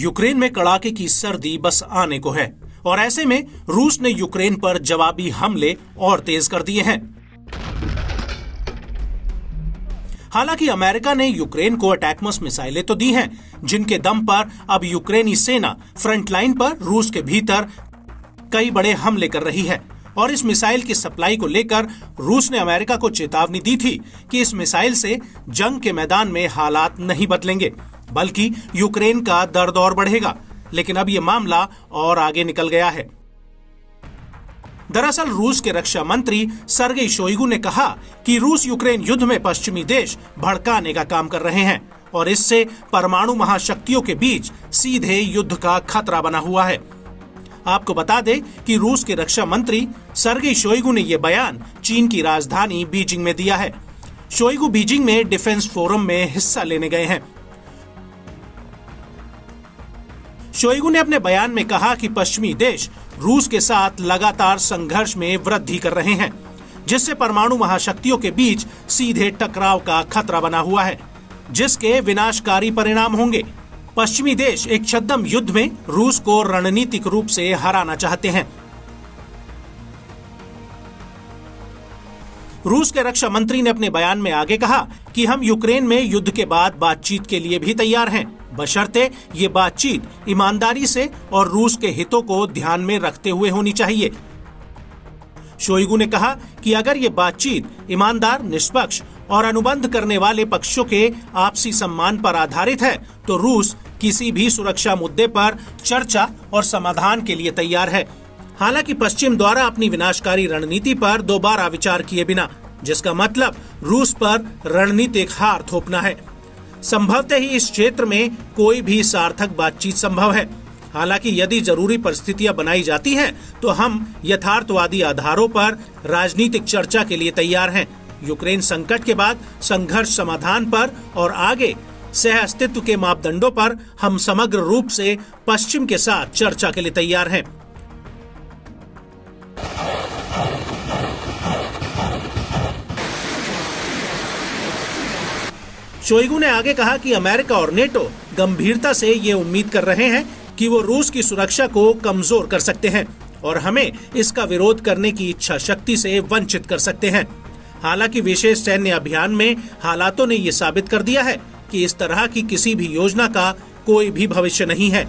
Ukraine में कड़ाके की सर्दी बस आने को है और ऐसे में रूस ने यूक्रेन पर जवाबी हमले और तेज कर दिए हैं। हालांकि अमेरिका ने यूक्रेन को अटैकमस मिसाइलें तो दी हैं, जिनके दम पर अब यूक्रेनी सेना फ्रंटलाइन पर रूस के भीतर कई बड़े हमले कर रही है। और इस मिसाइल की सप्लाई को लेकर रूस ने अमेरिका को चेतावनी दी थी कि इस मिसाइल से जंग के मैदान में हालात नहीं बदलेंगे, बल्कि यूक्रेन का दर्द और बढ़ेगा। लेकिन अब यह मामला और आगे निकल गया है। दरअसल रूस के रक्षा मंत्री सर्गेई शोइगु ने कहा कि रूस यूक्रेन युद्ध में पश्चिमी देश भड़काने का काम कर रहे हैं और इससे परमाणु महाशक्तियों के बीच सीधे युद्ध का खतरा बना हुआ है। आपको बता दें कि रूस के रक्षा मंत्री सर्गेई शोइगु ने यह बयान चीन की राजधानी बीजिंग में दिया है। शोइगु बीजिंग में डिफेंस फोरम में हिस्सा लेने गए हैं। शोइगु ने अपने बयान में कहा कि पश्चिमी देश रूस के साथ लगातार संघर्ष में वृद्धि कर रहे हैं, जिससे परमाणु महाशक्तियों के बीच सीधे टकराव का खतरा बना हुआ है, जिसके विनाशकारी परिणाम होंगे। पश्चिमी देश एक छद्म युद्ध में रूस को रणनीतिक रूप से हराना चाहते हैं। रूस के रक्षा मंत्री ने अपने बयान में आगे कहा कि हम यूक्रेन में युद्ध के बाद बातचीत के लिए भी तैयार हैं, बशर्ते ये बातचीत ईमानदारी से और रूस के हितों को ध्यान में रखते हुए होनी चाहिए। शोइगु ने कहा कि अगर ये बातचीत ईमानदार, निष्पक्ष और अनुबंध करने वाले पक्षों के आपसी सम्मान पर आधारित है, तो रूस किसी भी सुरक्षा मुद्दे पर चर्चा और समाधान के लिए तैयार है। हालांकि पश्चिम द्वारा अपनी विनाशकारी रणनीति पर दोबारा विचार किए बिना, जिसका मतलब रूस पर रणनीतिक हार थोपना है। संभवतः ही इस क्षेत्र में कोई भी सार्थक बातचीत संभव है। हालांकि यदि जरूरी परिस्थितियां बनाई जाती हैं, तो हम यथार्थवादी आधारों पर राजनीतिक चर्चा के लिए तैयार हैं। यूक्रेन संकट के बाद संघर्ष समाधान पर और आगे सह अस्तित्व के मापदंडों पर हम समग्र रूप से पश्चिम के साथ चर्चा के लिए तैयार हैं। शोइगु ने आगे कहा कि अमेरिका और नेटो गंभीरता से ये उम्मीद कर रहे हैं कि वो रूस की सुरक्षा को कमजोर कर सकते हैं और हमें इसका विरोध करने की इच्छा शक्ति से वंचित कर सकते हैं। हालांकि विशेष सैन्य अभियान में हालातों ने ये साबित कर दिया है कि इस तरह की किसी भी योजना का कोई भी भविष्य नहीं है।